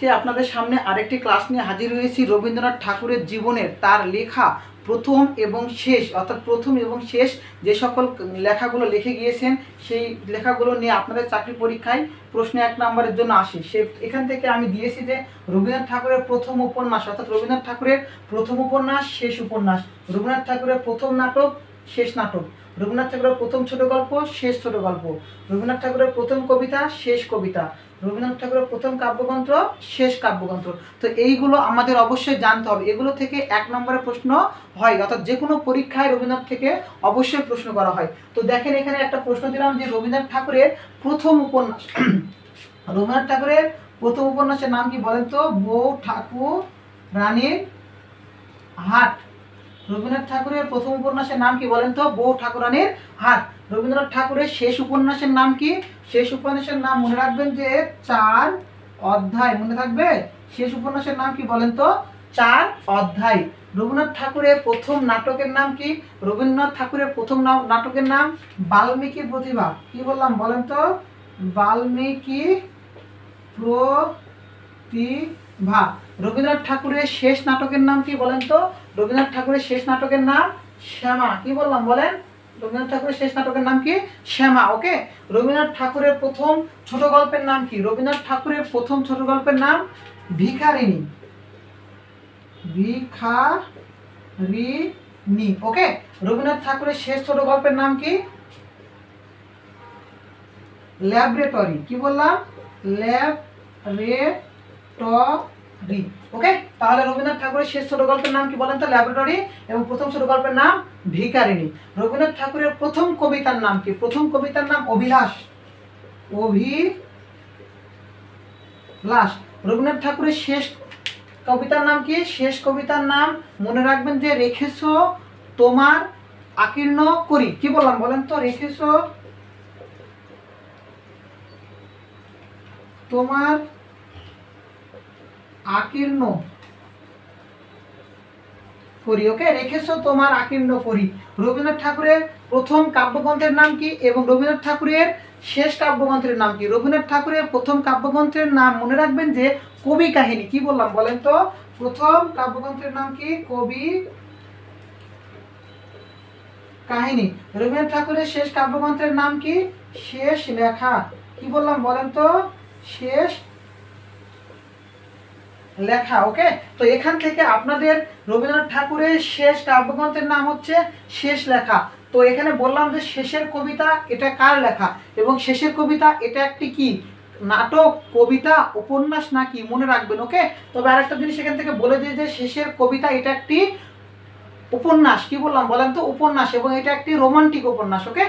আজকে আপনাদের সামনে আরেকটি ক্লাস নিয়ে হাজির হয়েছি রবীন্দ্রনাথ ঠাকুরের জীবনের তার লেখা প্রথম এবং শেষ অর্থাৎ প্রথম এবং শেষ যে সকল লেখাগুলো লিখে গিয়েছেন সেই লেখাগুলো নিয়ে আপনাদের চাকরি পরীক্ষায় প্রশ্ন 1 নম্বরের জন্য আসে। সে এখান থেকে আমি দিয়েছি যে রবীন্দ্রনাথ ঠাকুরের প্রথম উপন্যাস অর্থাৎ রবীন্দ্রনাথ ঠাকুরের প্রথম উপন্যাস শেষ উপন্যাস, রবীন্দ্রনাথ ঠাকুরের প্রথম নাটক শেষ নাটক, রবীন্দ্রনাথ ঠাকুরের প্রথম ছোট গল্প শেষ ছোট গল্প, রবীন্দ্রনাথ ঠাকুরের প্রথম কবিতা শেষ কবিতা, রবীন্দ্রনাথ ঠাকুরের প্রথম কাব্যগ্রন্থ শেষ কাব্যগ্রন্থ। তো এইগুলো আমাদের অবশ্যই জানতে হবে, এগুলো থেকে 1 নম্বরের প্রশ্ন হয় অর্থাৎ যে কোনো পরীক্ষায় রবীন্দ্রনাথ থেকে অবশ্যই প্রশ্ন করা হয়। তো দেখেন এখানে একটা প্রশ্ন দিলাম যে রবীন্দ্রনাথ ঠাকুরের প্রথম উপন্যাস রবীন্দ্রনাথ ঠাকুরের প্রথম উপন্যাসের নাম কি বলেন তো? বউ ঠাকুর রানীর হাট। রবীন্দ্রনাথ ঠাকুরের প্রথম উপন্যাসের নাম কি বলেন তো? বউ ঠাকুরানীর হাট। রবীন্দ্রনাথ ঠাকুরের শেষ উপন্যাসের নাম কি? শেষ উপন্যাসের নাম মনে রাখবেন যে 4 অধ্যায়, মনে থাকবে। শেষ উপন্যাসের নাম কি বলেন তো? 4 অধ্যায়। রবীন্দ্রনাথ ঠাকুরের প্রথম নাটকের নাম কি? রবীন্দ্রনাথ ঠাকুরের প্রথম নাটকের নাম বাল্মীকি প্রতিভা। কি বললাম বলেন তো? বাল্মীকি প্রতিভা। রবীন্দ্রনাথ ঠাকুরের শেষ নাটকের নাম কি বলেন তো? রবীন্দ্রনাথ ঠাকুরের শেষ নাটকের নাম শ্যামা। কি বললাম বলেন? রবীন্দ্রনাথ ঠাকুরের শেষ নাটকের নাম কি? শ্যামা। ওকে। রবীন্দ্রনাথ ঠাকুরের প্রথম ছোট গল্পের নাম কি? রবীন্দ্রনাথ ঠাকুরের প্রথম ছোট গল্পের নাম ভিখারিণী। ভিখারিণী। ওকে। রবীন্দ্রনাথ ঠাকুরের শেষ ছোট গল্পের নাম কি? ল্যাবরেটরি। কি বললাম? ল্যাবরেটরি। ওকে। তাহলে রবীন্দ্রনাথ ঠাকুরের শেষ ছোট গল্পের নাম কি বলেন তো? ল্যাবরেটরি। এবং প্রথম ছোট গল্পের নাম ভিখারিণী। রবীন্দ্রনাথ ঠাকুরের প্রথম কবিতার নাম কি? প্রথম কবিতার নাম অভিলাষ। অভিলাষ। রবীন্দ্রনাথ ঠাকুরের শেষ কবিতার নাম কি? শেষ কবিতার নাম মনে রাখবেন যে রেখেছো তোমার আকীর্ণ করি। কি বললাম বলেন তো? রেখেছো তোমার আকীর্ণ করি। ওকে। রেখেছো তোমার আকীর্ণ করি। রবীন্দ্রনাথ ঠাকুরের প্রথম কাব্যগ্রন্থের নাম কি? এবং রবীন্দ্রনাথ ঠাকুরের শেষ কাব্যগ্রন্থের নাম কি? রবীন্দ্রনাথ ঠাকুরের প্রথম কাব্যগ্রন্থের নাম মনে রাখবেন যে কবি কাহিনী। কি বললাম বলেন তো? প্রথম কাব্যগ্রন্থের নাম কি? কবি কাহিনী। রবীন্দ্রনাথ ঠাকুরের শেষ কাব্যগ্রন্থের নাম কি? শেষ লেখা। কি বললাম বলেন তো? শেষ লেখা। ওকে। তো এখান থেকে আপনাদের রবীন্দ্রনাথ ঠাকুরের শেষ কাব্যগ্রন্থের নাম হচ্ছে শেষ লেখা। তো এখানে বললাম যে শেষের কবিতা এটা কার লেখা এবং শেষের কবিতা এটা একটি কি নাটক, কবিতা, উপন্যাস নাকি মনে রাখবেন। ওকে। তবে আরেকটা জিনিস এখান থেকে বলে দিই যে শেষের কবিতা এটা একটি উপন্যাস। কি বললাম বলেন তো? উপন্যাস। এবং এটা একটি রোমান্টিক উপন্যাস। ওকে।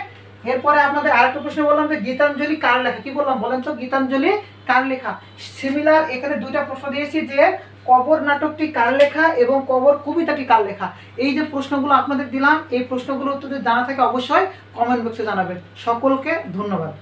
এরপরে আপনাদের আরেকটা প্রশ্ন বললাম যে গীতাঞ্জলি কার লেখা। কি বললাম বলেন তো? গীতাঞ্জলি কার লেখা। সিমিলার এখানে 2টা প্রশ্ন দিয়েছি যে কবর নাটকটি কার লেখা এবং কবর কবিতাটি কার লেখা। এই যে প্রশ্নগুলো আপনাদের দিলাম এই প্রশ্নগুলো উত্তর যদি জানা থাকে অবশ্যই কমেন্ট বক্সে জানাবেন। সকলকে ধন্যবাদ।